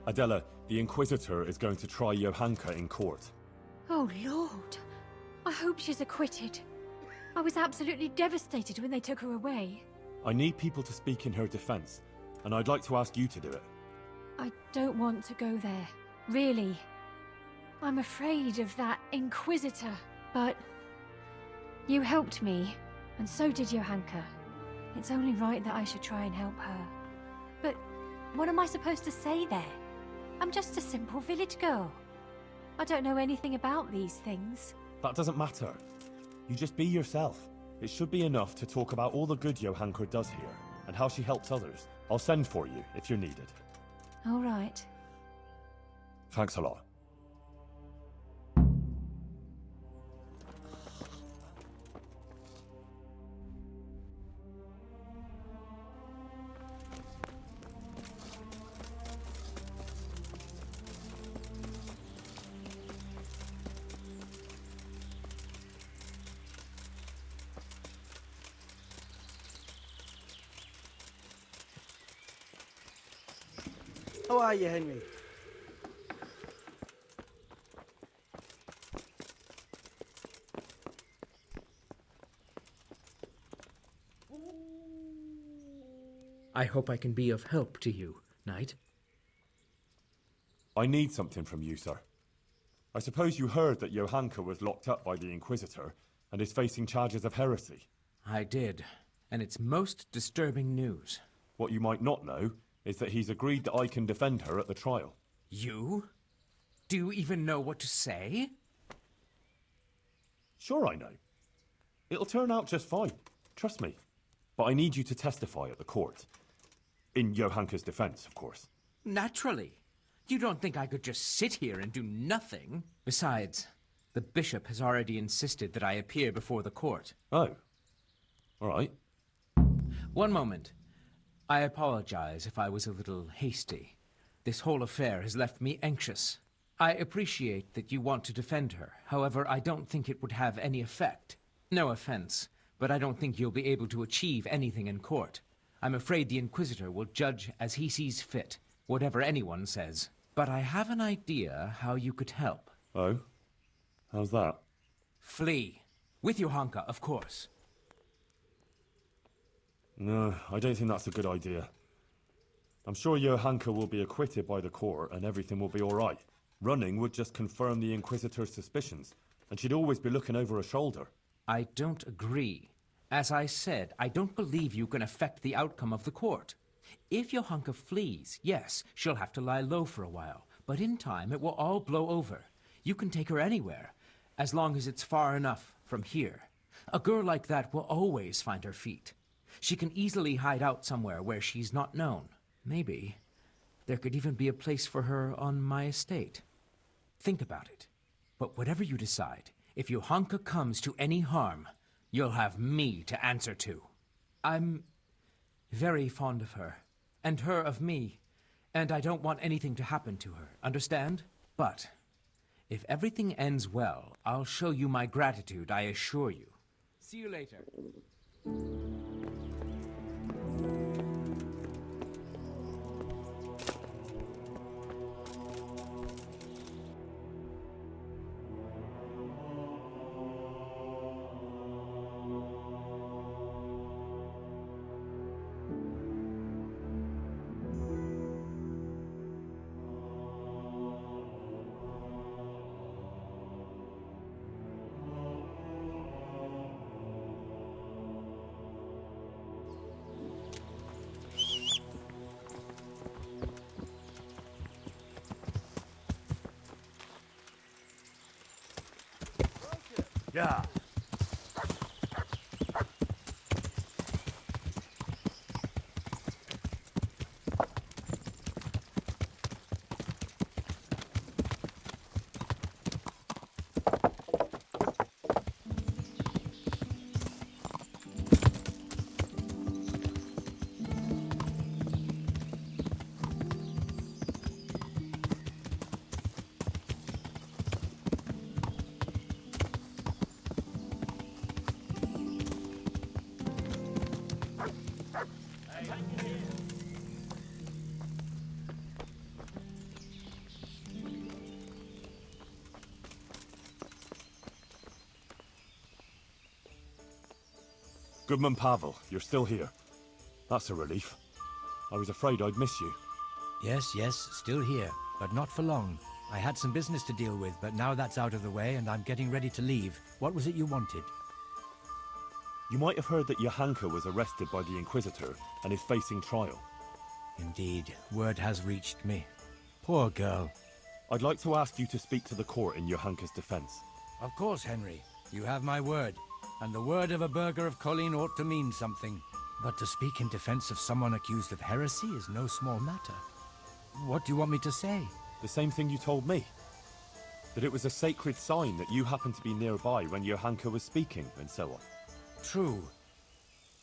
Adela, the Inquisitor is going to try Johanka in court. Oh, Lord. I hope she's acquitted. I was absolutely devastated when they took her away. I need people to speak in her defense, and I'd like to ask you to do it. I don't want to go there. Really. I'm afraid of that Inquisitor. But you helped me, and so did Johanka. It's only right that I should try and help her. But what am I supposed to say there? I'm just a simple village girl. I don't know anything about these things. That doesn't matter. You just be yourself. It should be enough to talk about all the good Johanka does here, and how she helps others. I'll send for you if you're needed. All right. Thanks a lot. How are you, Henry? I hope I can be of help to you, Knight. I need something from you, sir. I suppose you heard that Johanka was locked up by the Inquisitor and is facing charges of heresy. I did, and it's most disturbing news. What you might not know is that he's agreed that I can defend her at the trial. You? Do you even know what to say? Sure I know. It'll turn out just fine. Trust me. But I need you to testify at the court. In Johanka's defense, of course. Naturally. You don't think I could just sit here and do nothing? Besides, the bishop has already insisted that I appear before the court. Oh. All right. One moment. I apologize if I was a little hasty. This whole affair has left me anxious. I appreciate that you want to defend her. However, I don't think it would have any effect. No offense, but I don't think you'll be able to achieve anything in court. I'm afraid the Inquisitor will judge as he sees fit, whatever anyone says. But I have an idea how you could help. Oh? How's that? Flee. With Johanka, of course. No, I don't think that's a good idea. I'm sure Johanka will be acquitted by the court and everything will be all right. Running would just confirm the Inquisitor's suspicions, and she'd always be looking over her shoulder. I don't agree. As I said, I don't believe you can affect the outcome of the court. If Johanka flees, yes, she'll have to lie low for a while, but in time it will all blow over. You can take her anywhere, as long as it's far enough from here. A girl like that will always find her feet. She can easily hide out somewhere where she's not known. Maybe there could even be a place for her on my estate. Think about it. But whatever you decide, if Johanka comes to any harm, you'll have me to answer to. I'm very fond of her, and her of me, and I don't want anything to happen to her, understand? But if everything ends well, I'll show you my gratitude, I assure you. See you later. Yeah. Goodman Pavel, you're still here. That's a relief. I was afraid I'd miss you. Yes, still here, but not for long. I had some business to deal with, but now that's out of the way and I'm getting ready to leave. What was it you wanted? You might have heard that Johanka was arrested by the Inquisitor and is facing trial. Indeed, word has reached me. Poor girl. I'd like to ask you to speak to the court in Johanka's defense. Of course, Henry. You have my word. And the word of a burgher of Colleen ought to mean something. But to speak in defense of someone accused of heresy is no small matter. What do you want me to say? The same thing you told me. That it was a sacred sign that you happened to be nearby when Johanka was speaking, and so on. True.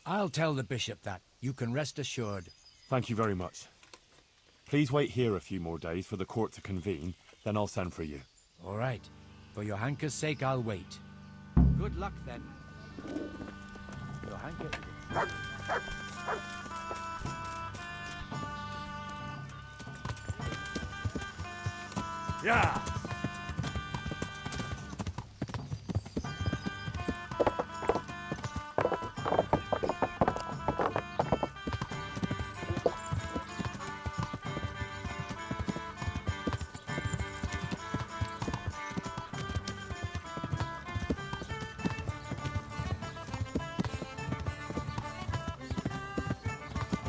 I'll tell the bishop that. You can rest assured. Thank you very much. Please wait here a few more days for the court to convene, then I'll send for you. All right. For Johanka's sake, I'll wait. Good luck, then. Johanka... Yeah!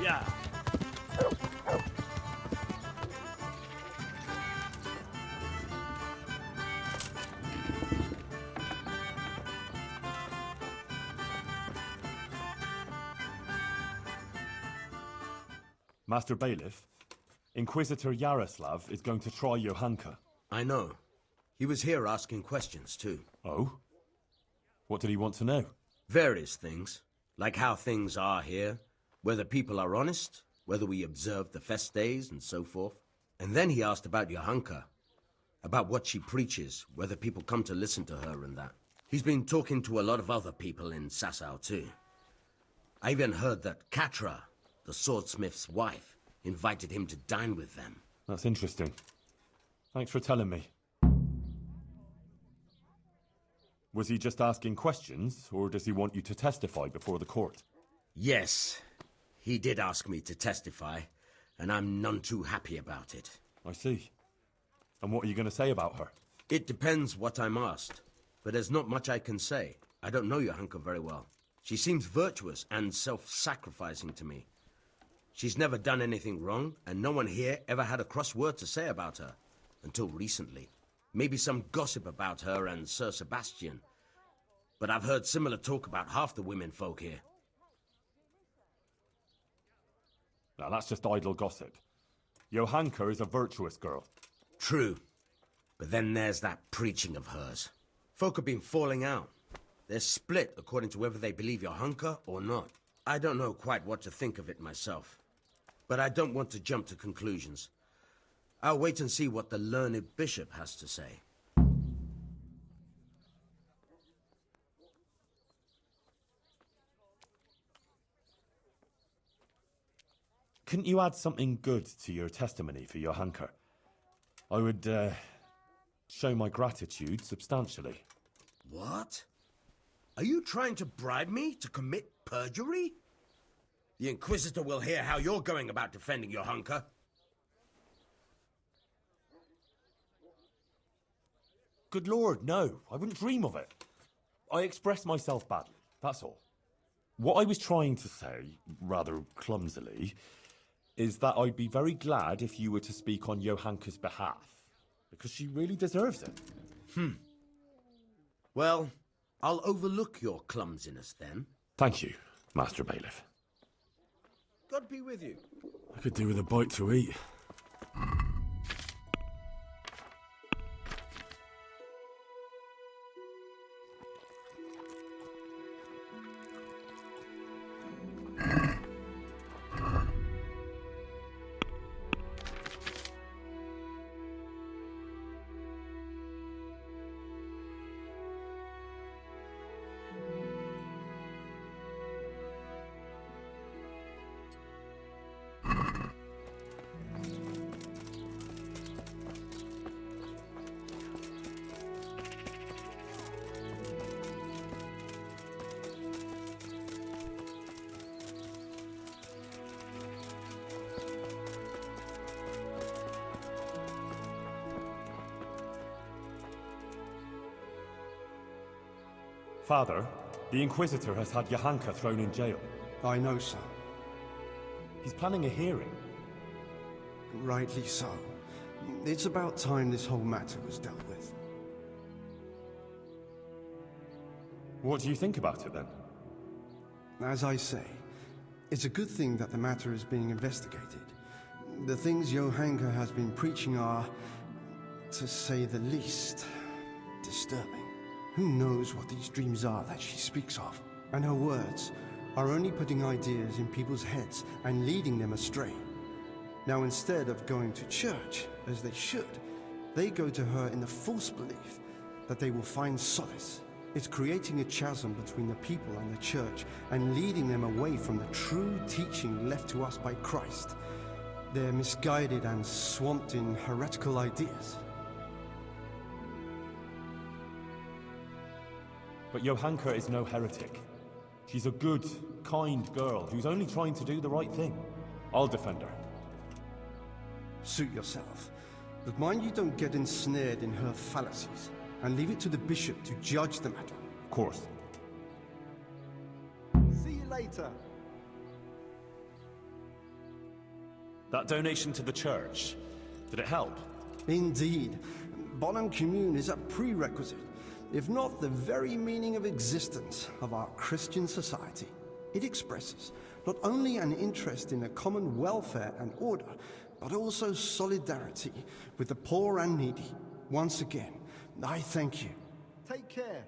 Yeah! Master Bailiff, Inquisitor Yaroslav is going to try Johanka. I know. He was here asking questions, too. Oh? What did he want to know? Various things. Like how things are here, whether people are honest, whether we observe the fest days, and so forth. And then he asked about Johanka. About what she preaches, whether people come to listen to her and that. He's been talking to a lot of other people in Sasau, too. I even heard that Katra, the swordsmith's wife, invited him to dine with them. That's interesting. Thanks for telling me. Was he just asking questions, or does he want you to testify before the court? Yes, he did ask me to testify, and I'm none too happy about it. I see. And what are you going to say about her? It depends what I'm asked, but there's not much I can say. I don't know Johanka very well. She seems virtuous and self-sacrificing to me. She's never done anything wrong, and no one here ever had a cross word to say about her. Until recently. Maybe some gossip about her and Sir Sebastian. But I've heard similar talk about half the women folk here. Now, that's just idle gossip. Johanka is a virtuous girl. True. But then there's that preaching of hers. Folk have been falling out. They're split according to whether they believe Johanka or not. I don't know quite what to think of it myself. But I don't want to jump to conclusions. I'll wait and see what the learned bishop has to say. Couldn't you add something good to your testimony for Johanka? I would, show my gratitude substantially. What? Are you trying to bribe me to commit perjury? The Inquisitor will hear how you're going about defending Johanka. Good Lord, no. I wouldn't dream of it. I expressed myself badly, that's all. What I was trying to say, rather clumsily, is that I'd be very glad if you were to speak on Johanka's behalf, because she really deserves it. Well, I'll overlook your clumsiness then. Thank you, Master Bailiff. God be with you. I could do with a bite to eat. Father, the Inquisitor has had Johanka thrown in jail. I know, son. He's planning a hearing. Rightly so. It's about time this whole matter was dealt with. What do you think about it, then? As I say, it's a good thing that the matter is being investigated. The things Johanka has been preaching are, to say the least, disturbing. Who knows what these dreams are that she speaks of? And her words are only putting ideas in people's heads and leading them astray. Now, instead of going to church, as they should, they go to her in the false belief that they will find solace. It's creating a chasm between the people and the church and leading them away from the true teaching left to us by Christ. They're misguided and swamped in heretical ideas. But Johanka is no heretic. She's a good, kind girl who's only trying to do the right thing. I'll defend her. Suit yourself. But mind you don't get ensnared in her fallacies, and leave it to the bishop to judge the matter. Of course. See you later. That donation to the church, did it help? Indeed. Bonum Commune is a prerequisite, if not the very meaning of existence of our Christian society. It expresses not only an interest in the common welfare and order, but also solidarity with the poor and needy. Once again, I thank you. Take care.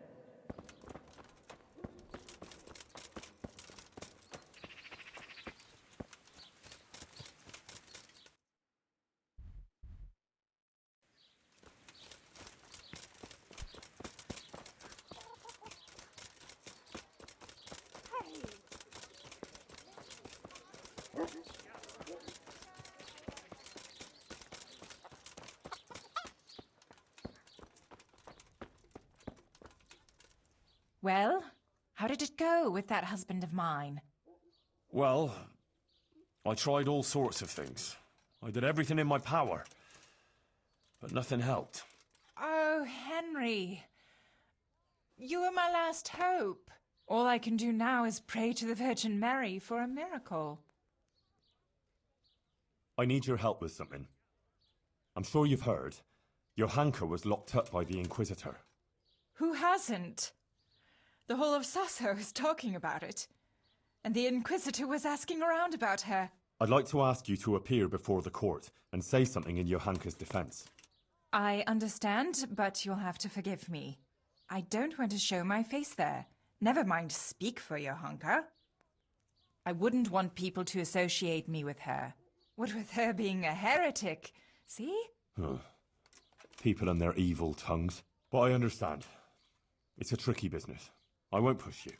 Well, how did it go with that husband of mine? Well, I tried all sorts of things. I did everything in my power. But nothing helped. Oh, Henry. You were my last hope. All I can do now is pray to the Virgin Mary for a miracle. I need your help with something. I'm sure you've heard. Johanka was locked up by the Inquisitor. Who hasn't? The whole of Sasso is talking about it. And the Inquisitor was asking around about her. I'd like to ask you to appear before the court and say something in Johanka's defense. I understand, but you'll have to forgive me. I don't want to show my face there. Never mind speak for Johanka. I wouldn't want people to associate me with her. What with her being a heretic, see? People and their evil tongues. But I understand. It's a tricky business. I won't push you.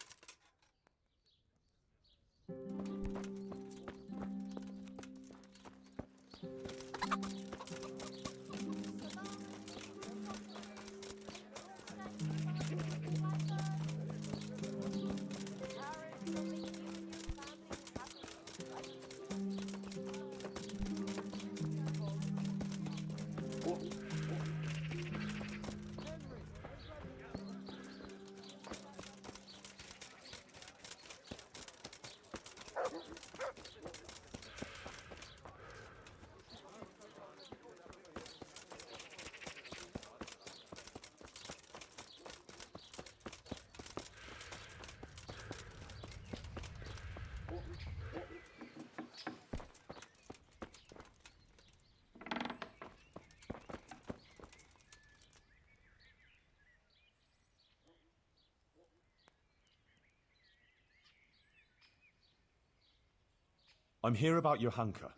I'm here about Johanka.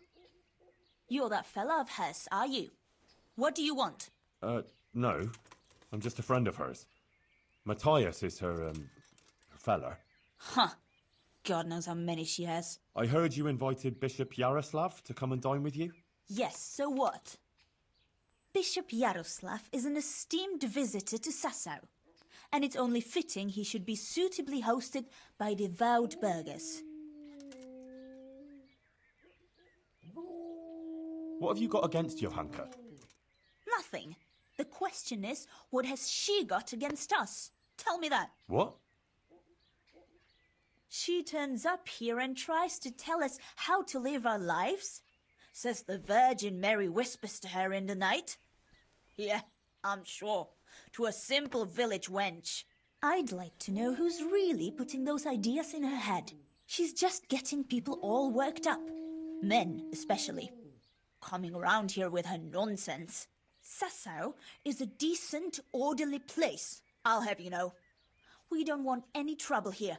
You're that fella of hers, are you? What do you want? No. I'm just a friend of hers. Matthias is her fella. Huh. God knows how many she has. I heard you invited Bishop Yaroslav to come and dine with you? Yes, so what? Bishop Yaroslav is an esteemed visitor to Sassau, and it's only fitting he should be suitably hosted by devout burghers. What have you got against Johanka? Nothing. The question is, what has she got against us? Tell me that. What? She turns up here and tries to tell us how to live our lives. Says the Virgin Mary whispers to her in the night. Yeah, I'm sure. To a simple village wench. I'd like to know who's really putting those ideas in her head. She's just getting people all worked up. Men, especially. Coming around here with her nonsense. Sasau is a decent, orderly place, I'll have you know. We don't want any trouble here.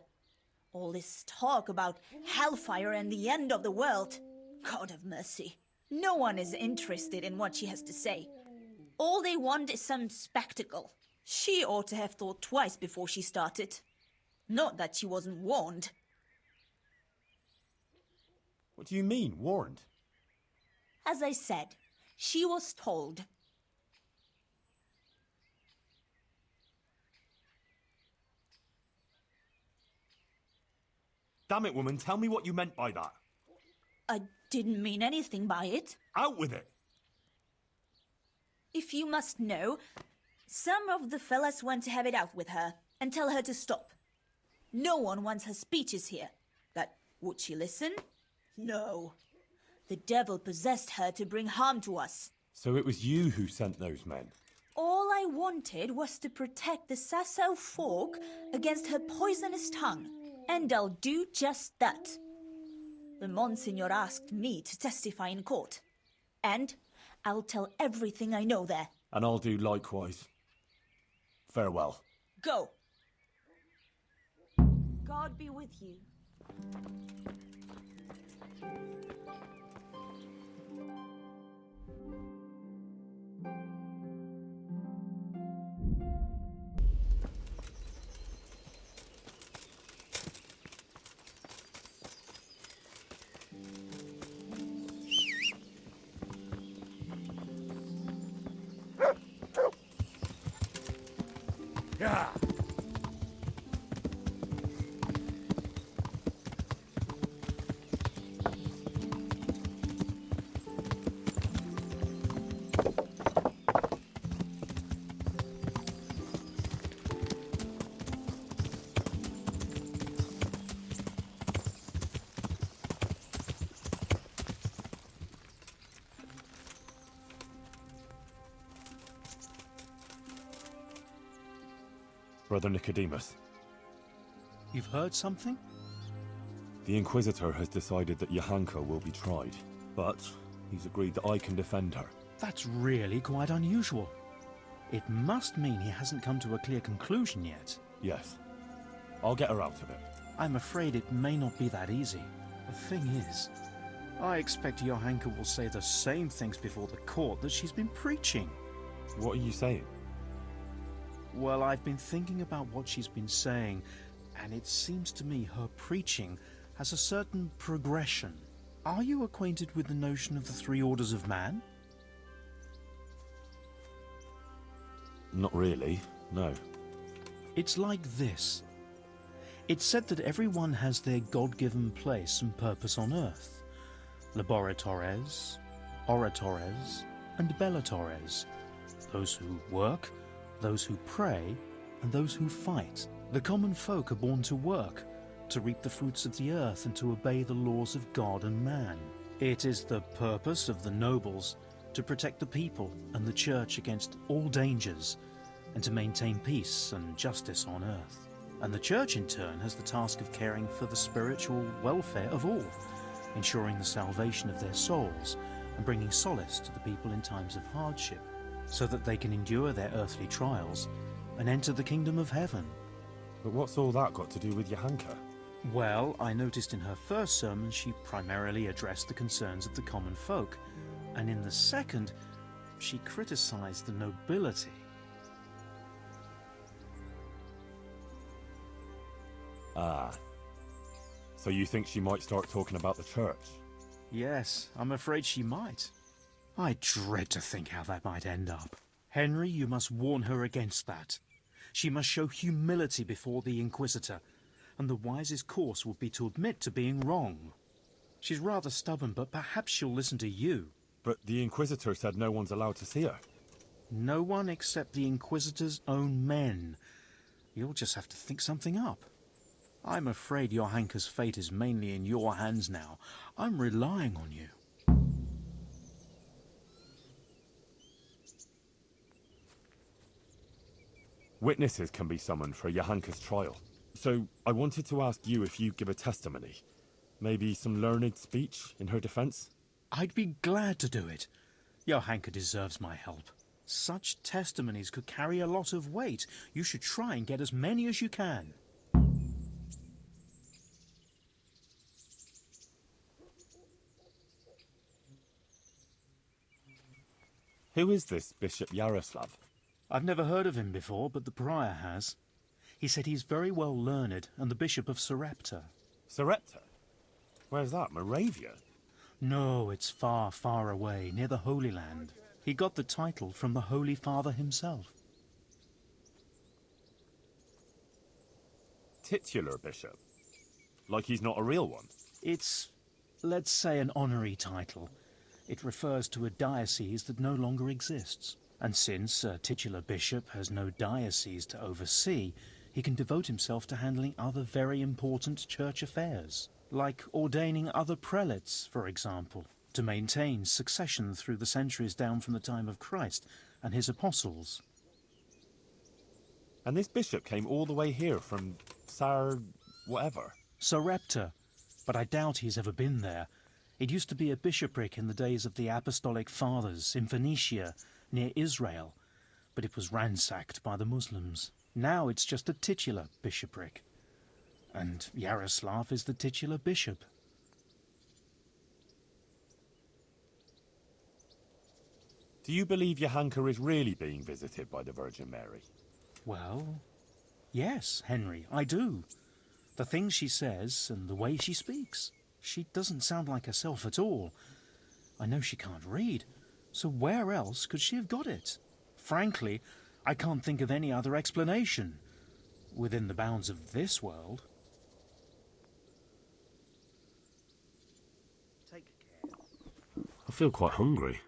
All this talk about hellfire and the end of the world. God have mercy. No one is interested in what she has to say. All they want is some spectacle. She ought to have thought twice before she started. Not that she wasn't warned. What do you mean, warned? As I said, she was told. Damn it, woman, tell me what you meant by that. I didn't mean anything by it. Out with it! If you must know, some of the fellas want to have it out with her and tell her to stop. No one wants her speeches here. But would she listen? No. The devil possessed her to bring harm to us. So it was you who sent those men? All I wanted was to protect the Sasau folk against her poisonous tongue. And I'll do just that. The Monsignor asked me to testify in court. And I'll tell everything I know there. And I'll do likewise. Farewell. Go. God be with you. Yeah. Brother Nicodemus, You've heard something? the Inquisitor has decided that Johanka will be tried, but he's agreed that I can defend her. That's really quite unusual. It must mean he hasn't come to a clear conclusion yet. Yes. I'll get her out of it. I'm afraid it may not be that easy. The thing is, I expect Johanka will say the same things before the court that she's been preaching. What are you saying? Well, I've been thinking about what she's been saying, and it seems to me her preaching has a certain progression. Are you acquainted with the notion of the three orders of man? Not really, no. It's like this. It's said that everyone has their God-given place and purpose on earth. Laboratores, oratores, and bellatores. Those who work, those who pray, and those who fight. The common folk are born to work, to reap the fruits of the earth and to obey the laws of God and man. It is the purpose of the nobles to protect the people and the church against all dangers and to maintain peace and justice on earth. And the church in turn has the task of caring for the spiritual welfare of all, ensuring the salvation of their souls and bringing solace to the people in times of hardship, so that they can endure their earthly trials and enter the kingdom of heaven. But what's all that got to do with Johanka? Well, I noticed in her first sermon she primarily addressed the concerns of the common folk, and in the second, she criticized the nobility. Ah. So you think she might start talking about the church? Yes, I'm afraid she might. I dread to think how that might end up. Henry, you must warn her against that. She must show humility before the Inquisitor, and the wisest course would be to admit to being wrong. She's rather stubborn, but perhaps she'll listen to you. But the Inquisitor said no one's allowed to see her. No one except the Inquisitor's own men. You'll just have to think something up. I'm afraid Johanka's fate is mainly in your hands now. I'm relying on you. Witnesses can be summoned for Johanka's trial. So I wanted to ask you if you'd give a testimony. Maybe some learned speech in her defense? I'd be glad to do it. Johanka deserves my help. Such testimonies could carry a lot of weight. You should try and get as many as you can. Who is this Bishop Yaroslav? I've never heard of him before, but the prior has. He said he's very well learned and the Bishop of Sarepta. Sarepta? Where's that, Moravia? No, it's far, far away, near the Holy Land. He got the title from the Holy Father himself. Titular bishop? Like he's not a real one? It's, let's say, an honorary title. It refers to a diocese that no longer exists. And since a titular bishop has no diocese to oversee, he can devote himself to handling other very important church affairs, like ordaining other prelates, for example, to maintain succession through the centuries down from the time of Christ and his apostles. And this bishop came all the way here from whatever? Sarepta, but I doubt he's ever been there. It used to be a bishopric in the days of the Apostolic Fathers in Phoenicia, near Israel, but it was ransacked by the Muslims. Now it's just a titular bishopric, and Yaroslav is the titular bishop. Do you believe Johanka is really being visited by the Virgin Mary? Well, yes, Henry, I do. The things she says and the way she speaks. She doesn't sound like herself at all. I know she can't read, so where else could she have got it? Frankly, I can't think of any other explanation, within the bounds of this world. Take care. I feel quite hungry.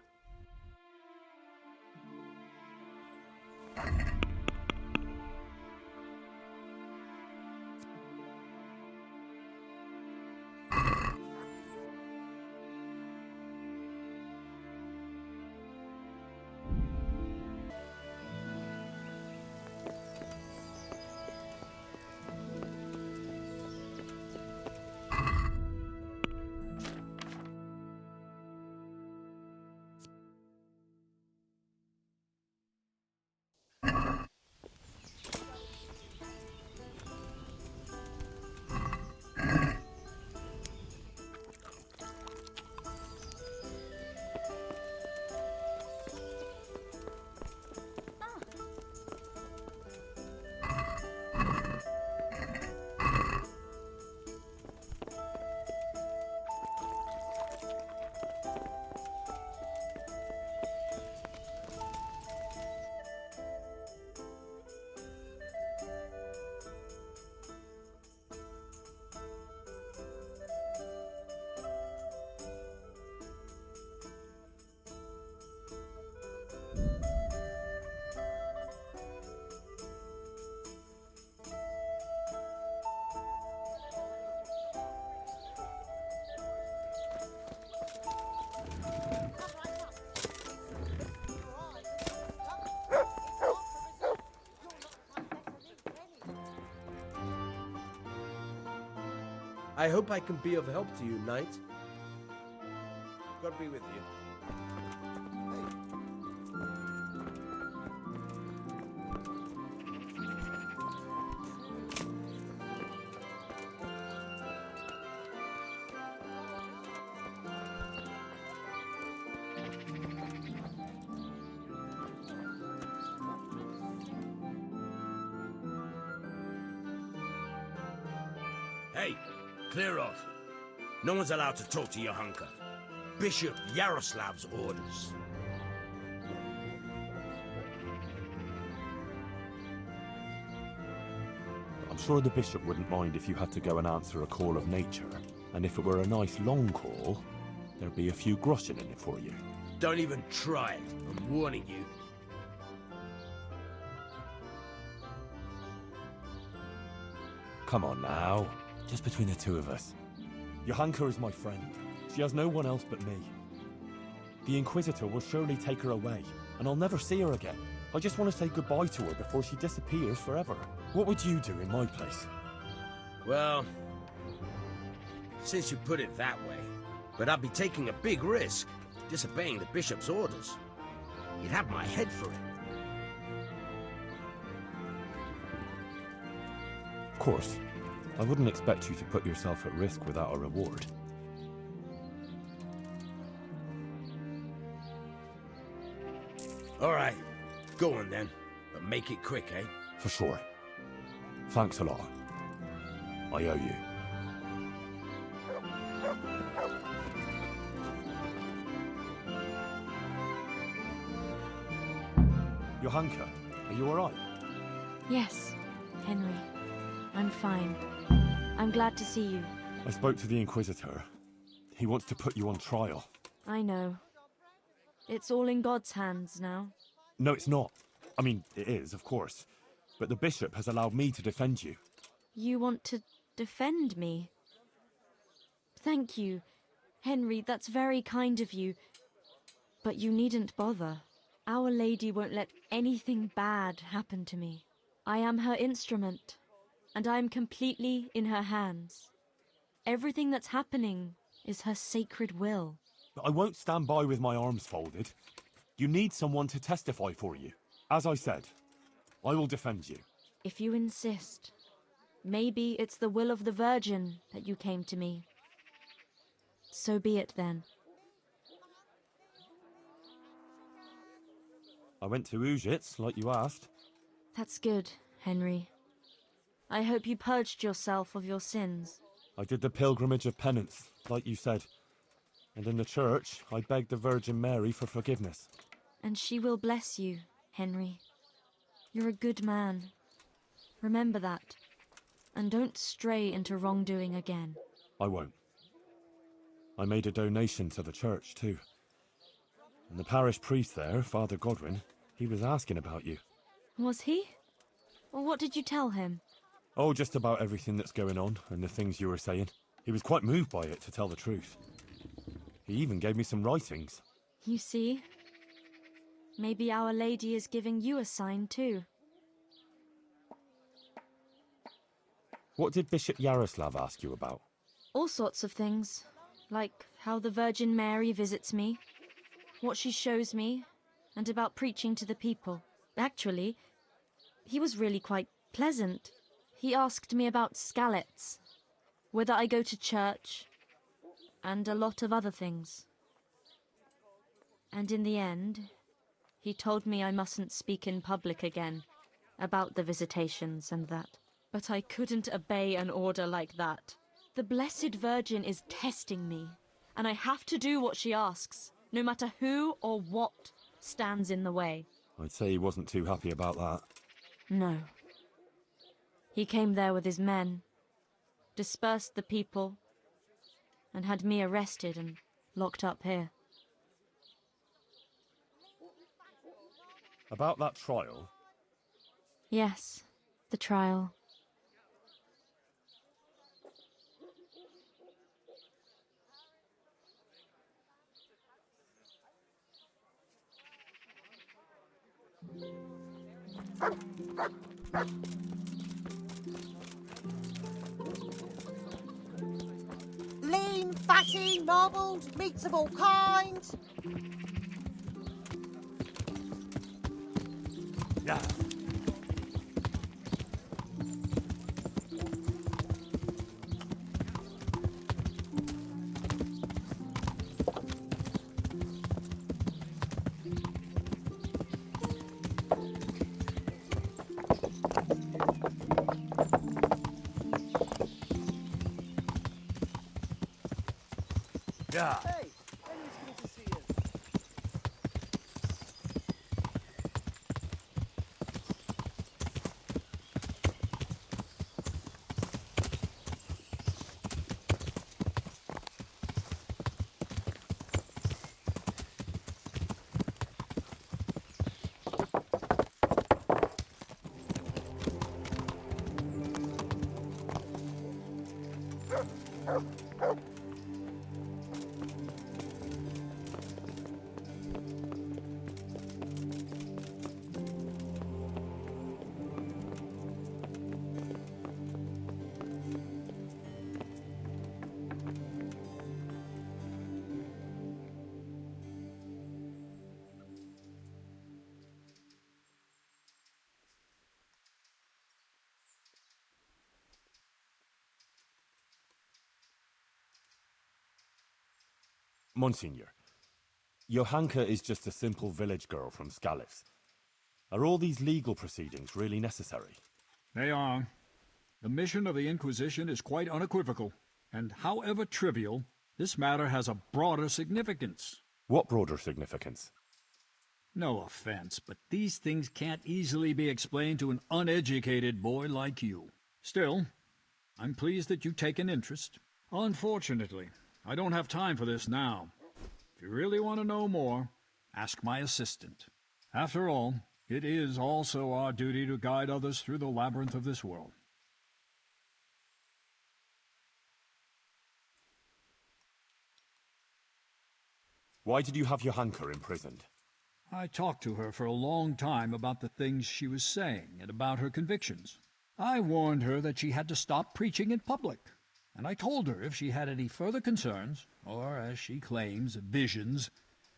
I hope I can be of help to you, Knight. God be with you. Hey, clear off. No one's allowed to talk to Johanka. Bishop Yaroslav's orders. I'm sure the bishop wouldn't mind if you had to go and answer a call of nature. And if it were a nice long call, there'd be a few groschen in it for you. Don't even try it. I'm warning you. Come on now. Just between the two of us. Johanka is my friend. She has no one else but me. The Inquisitor will surely take her away, and I'll never see her again. I just want to say goodbye to her before she disappears forever. What would you do in my place? Well, since you put it that way, but I'd be taking a big risk, disobeying the bishop's orders. You'd have my head for it. Of course. I wouldn't expect you to put yourself at risk without a reward. All right, go on then, but make it quick, eh? For sure. Thanks a lot. I owe you. Johanka, are you alright? Yes, Henry. I'm fine. I'm glad to see you. I spoke to the Inquisitor. He wants to put you on trial. I know. It's all in God's hands now. No, it's not. I mean, it is, of course. But the bishop has allowed me to defend you. You want to defend me? Thank you, Henry, that's very kind of you. But you needn't bother. Our Lady won't let anything bad happen to me. I am her instrument, and I am completely in her hands. Everything that's happening is her sacred will. But I won't stand by with my arms folded. You need someone to testify for you. As I said, I will defend you. If you insist. Maybe it's the will of the Virgin that you came to me. So be it then. I went to Ujits, like you asked. That's good, Henry. I hope you purged yourself of your sins. I did the pilgrimage of penance, like you said. And in the church, I begged the Virgin Mary for forgiveness. And she will bless you, Henry. You're a good man. Remember that. And don't stray into wrongdoing again. I won't. I made a donation to the church, too. And the parish priest there, Father Godwin, he was asking about you. Was he? Well, what did you tell him? Oh, just about everything that's going on and the things you were saying. He was quite moved by it, to tell the truth. He even gave me some writings. You see? Maybe Our Lady is giving you a sign too. What did Bishop Yaroslav ask you about? All sorts of things. Like how the Virgin Mary visits me, what she shows me, and about preaching to the people. Actually, he was really quite pleasant. He asked me about Skalitz, whether I go to church, and a lot of other things. And in the end, he told me I mustn't speak in public again about the visitations and that. But I couldn't obey an order like that. The Blessed Virgin is testing me, and I have to do what she asks, no matter who or what stands in the way. I'd say he wasn't too happy about that. No. He came there with his men, dispersed the people, and had me arrested and locked up here. About that trial? Yes, the trial. Lean, fatty, marbled, meats of all kinds. Yeah. Yeah. Hey, Henry's good to see you. Monsignor, Johanka is just a simple village girl from Scallis. Are all these legal proceedings really necessary? They are. The mission of the Inquisition is quite unequivocal, and however trivial, this matter has a broader significance. What broader significance? No offense, but these things can't easily be explained to an uneducated boy like you. Still, I'm pleased that you take an interest. Unfortunately, I don't have time for this now. If you really want to know more, ask my assistant. After all, it is also our duty to guide others through the labyrinth of this world. Why did you have Johanka imprisoned? I talked to her for a long time about the things she was saying and about her convictions. I warned her that she had to stop preaching in public. And I told her if she had any further concerns, or, as she claims, visions,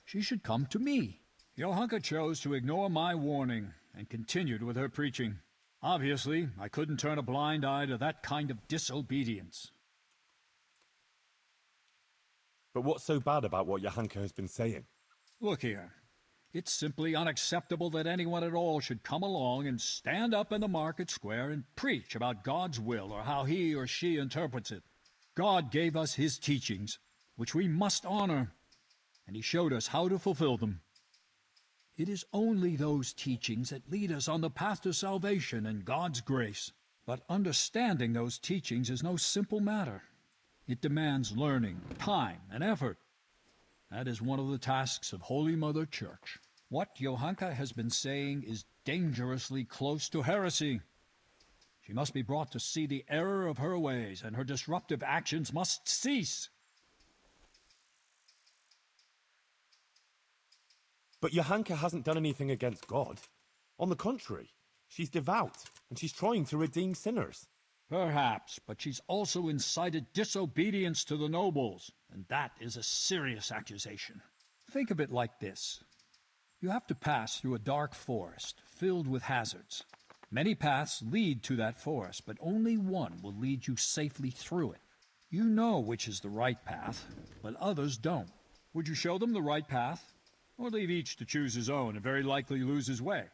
she should come to me. Johanka chose to ignore my warning and continued with her preaching. Obviously, I couldn't turn a blind eye to that kind of disobedience. But what's so bad about what Johanka has been saying? Look here. It's simply unacceptable that anyone at all should come along and stand up in the market square and preach about God's will or how he or she interprets it. God gave us his teachings, which we must honor, and he showed us how to fulfill them. It is only those teachings that lead us on the path to salvation and God's grace. But understanding those teachings is no simple matter. It demands learning, time, and effort. That is one of the tasks of Holy Mother Church. What Johanka has been saying is dangerously close to heresy. She must be brought to see the error of her ways, and her disruptive actions must cease. But Johanka hasn't done anything against God. On the contrary, she's devout, and she's trying to redeem sinners. Perhaps, but she's also incited disobedience to the nobles, and that is a serious accusation. Think of it like this. You have to pass through a dark forest filled with hazards. Many paths lead to that forest, but only one will lead you safely through it. You know which is the right path, but others don't. Would you show them the right path, or leave each to choose his own and very likely lose his way?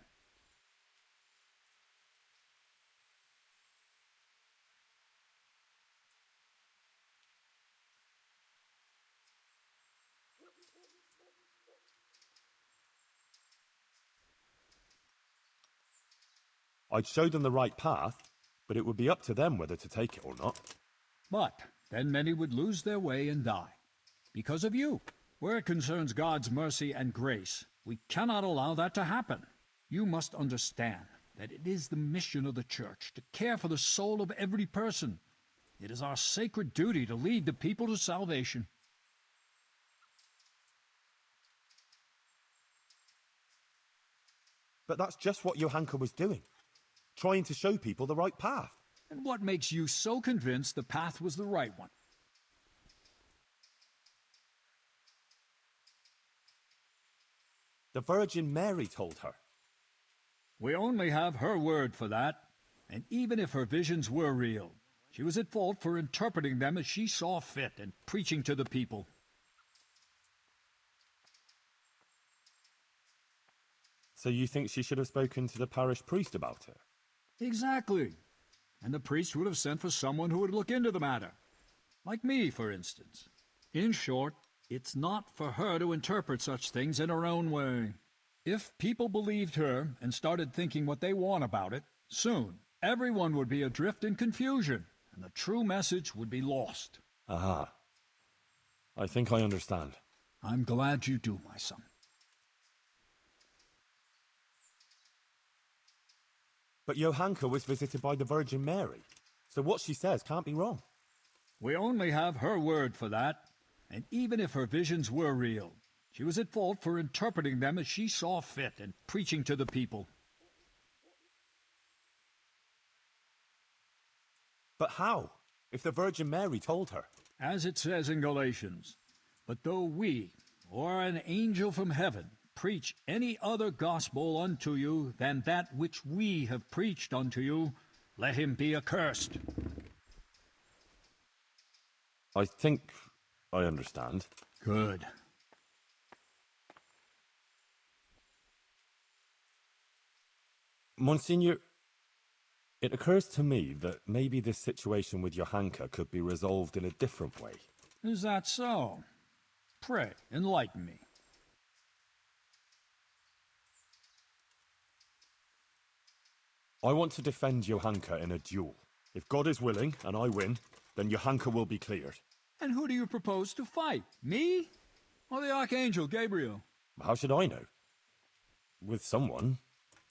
I'd show them the right path, but it would be up to them whether to take it or not. But then many would lose their way and die. Because of you. Where it concerns God's mercy and grace, we cannot allow that to happen. You must understand that it is the mission of the Church to care for the soul of every person. It is our sacred duty to lead the people to salvation. But that's just what Johanka was doing. Trying to show people the right path. And what makes you so convinced the path was the right one? The Virgin Mary told her. We only have her word for that. And even if her visions were real, she was at fault for interpreting them as she saw fit and preaching to the people. So you think she should have spoken to the parish priest about it? Exactly. And the priest would have sent for someone who would look into the matter. Like me, for instance. In short, it's not for her to interpret such things in her own way. If people believed her and started thinking what they want about it, soon everyone would be adrift in confusion, and the true message would be lost. Aha. I think I understand. I'm glad you do, my son. But Johanka was visited by the Virgin Mary, so what she says can't be wrong. We only have her word for that. And even if her visions were real, she was at fault for interpreting them as she saw fit and preaching to the people. But how? If the Virgin Mary told her? As it says in Galatians, but though we, or an angel from heaven, preach any other gospel unto you than that which we have preached unto you, let him be accursed. I think I understand. Good. Monsignor, it occurs to me that maybe this situation with Johanka could be resolved in a different way. Is that so? Pray, enlighten me. I want to defend Johanka in a duel. If God is willing, and I win, then Johanka will be cleared. And who do you propose to fight? Me? Or the Archangel Gabriel? How should I know? With someone.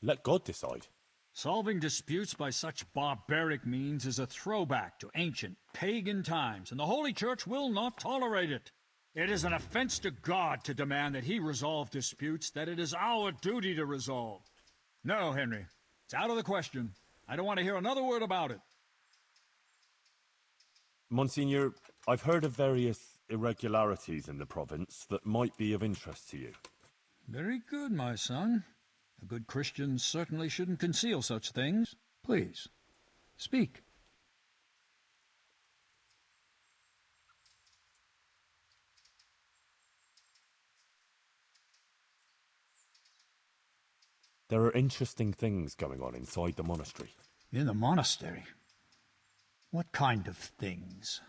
Let God decide. Solving disputes by such barbaric means is a throwback to ancient pagan times, and the Holy Church will not tolerate it. It is an offense to God to demand that he resolve disputes that it is our duty to resolve. No, Henry, it's out of the question. I don't want to hear another word about it. Monsignor, I've heard of various irregularities in the province that might be of interest to you. Very good, my son. A good Christian certainly shouldn't conceal such things. Please, speak. There are interesting things going on inside the monastery. In the monastery? What kind of things?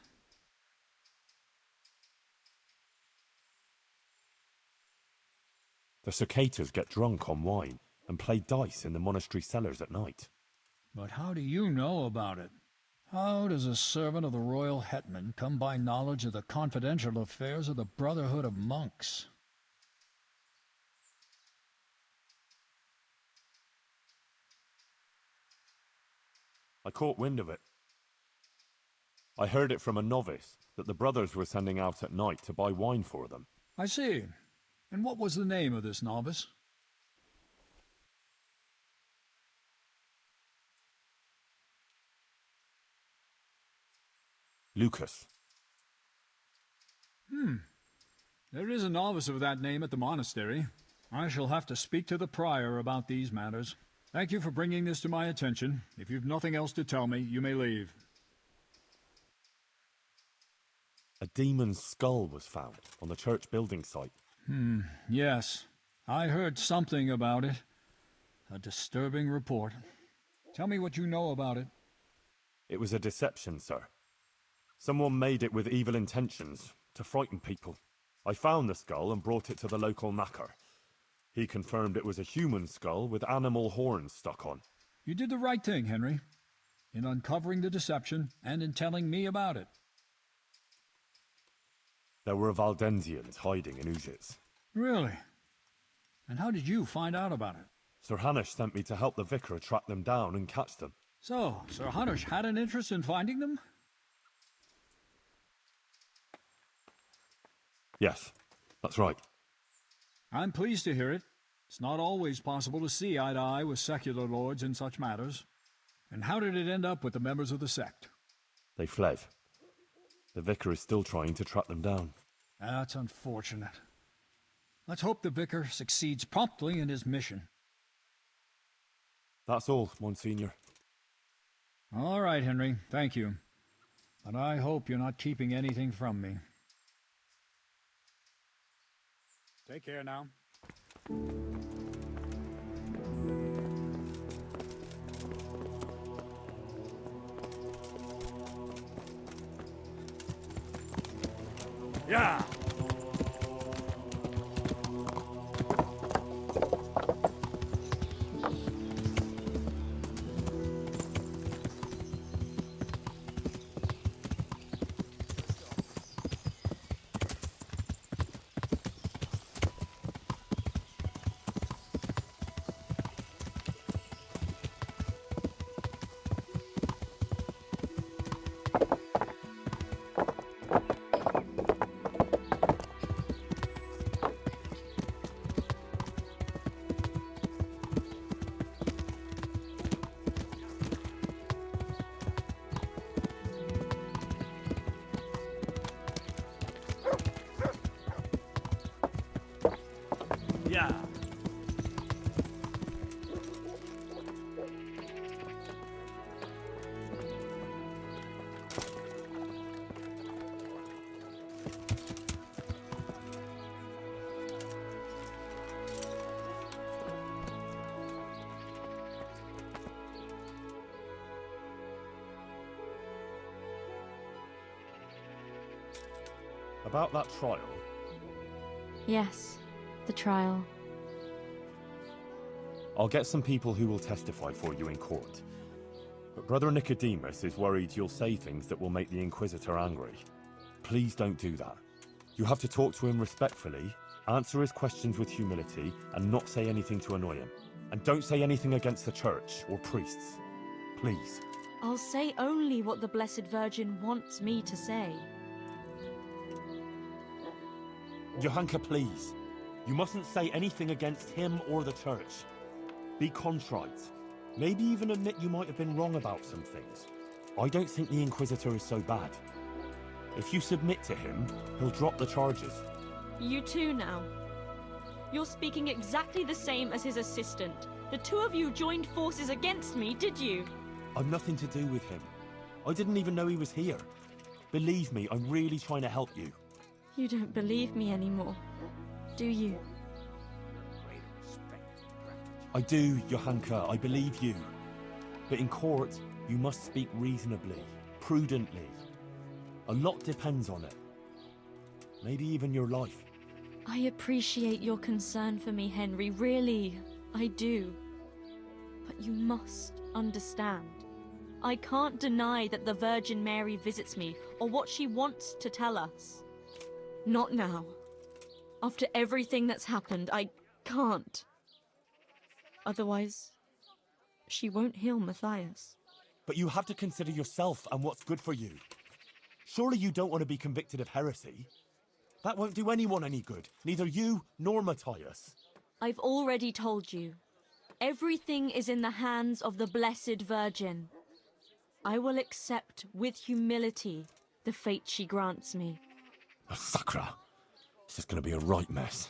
The cicadas get drunk on wine and play dice in the monastery cellars at night. But how do you know about it? How does a servant of the royal hetman come by knowledge of the confidential affairs of the Brotherhood of Monks? I caught wind of it. I heard it from a novice that the brothers were sending out at night to buy wine for them. I see. And what was the name of this novice? Lucas. There is a novice of that name at the monastery. I shall have to speak to the prior about these matters. Thank you for bringing this to my attention. If you've nothing else to tell me, you may leave. A demon's skull was found on the church building site. Yes. I heard something about it. A disturbing report. Tell me what you know about it. It was a deception, sir. Someone made it with evil intentions, to frighten people. I found the skull and brought it to the local knacker. He confirmed it was a human skull with animal horns stuck on. You did the right thing, Henry, in uncovering the deception and in telling me about it. There were Valdensians hiding in Ujits. Really? And how did you find out about it? Sir Hanush sent me to help the vicar track them down and catch them. So, Sir Hanush had an interest in finding them? Yes, that's right. I'm pleased to hear it. It's not always possible to see eye to eye with secular lords in such matters. And how did it end up with the members of the sect? They fled. The vicar is still trying to track them down. That's unfortunate. Let's hope the vicar succeeds promptly in his mission. That's all, Monsignor. All right, Henry. Thank you. But I hope you're not keeping anything from me. Take care now. Yeah! Yeah. About that trial, Yes, the trial. I'll get some people who will testify for you in court. But Brother Nicodemus is worried you'll say things that will make the Inquisitor angry. Please don't do that. You have to talk to him respectfully, answer his questions with humility, and not say anything to annoy him. And don't say anything against the church or priests. Please. I'll say only what the Blessed Virgin wants me to say. Johanka, please. You mustn't say anything against him or the church. Be contrite. Maybe even admit you might have been wrong about some things. I don't think the Inquisitor is so bad. If you submit to him, he'll drop the charges. You too now. You're speaking exactly the same as his assistant. The two of you joined forces against me, did you? I've nothing to do with him. I didn't even know he was here. Believe me, I'm really trying to help you. You don't believe me anymore, do you? I do, Johanka, I believe you. But in court, you must speak reasonably, prudently. A lot depends on it. Maybe even your life. I appreciate your concern for me, Henry, really, I do. But you must understand. I can't deny that the Virgin Mary visits me, or what she wants to tell us. Not now. After everything that's happened, I can't. Otherwise, she won't heal Matthias. But you have to consider yourself and what's good for you. Surely you don't want to be convicted of heresy? That won't do anyone any good, neither you nor Matthias. I've already told you. Everything is in the hands of the Blessed Virgin. I will accept with humility the fate she grants me. Sacra. This is going to be a right mess.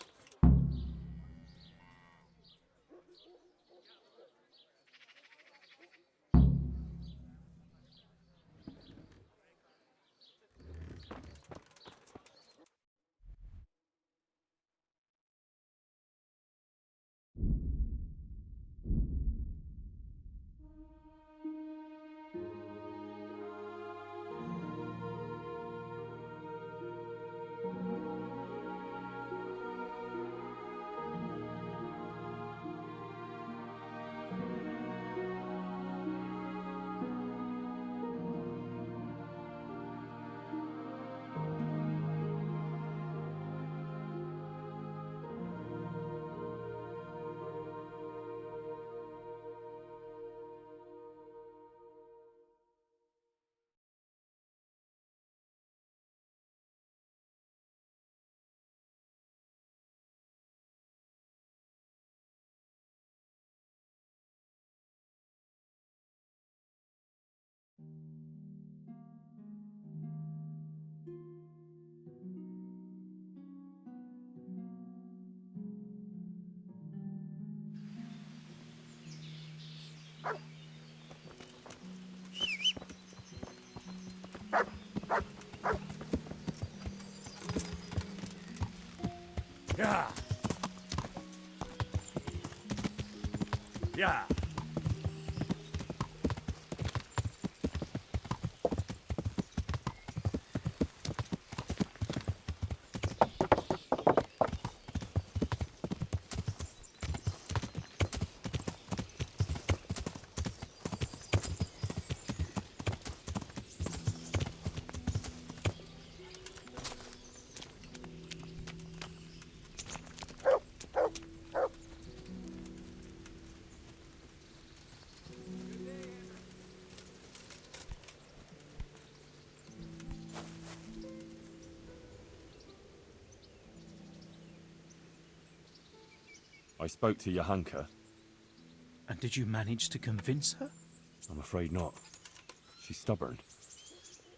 Yeah. Yeah. I spoke to Johanka. And did you manage to convince her? I'm afraid not. She's stubborn.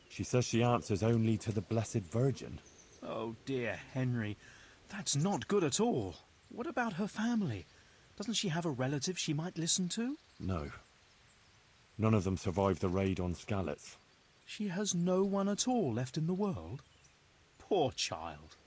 She says she answers only to the Blessed Virgin. Oh dear, Henry. That's not good at all. What about her family? Doesn't she have a relative she might listen to? No. None of them survived the raid on Skalitz. She has no one at all left in the world? Poor child.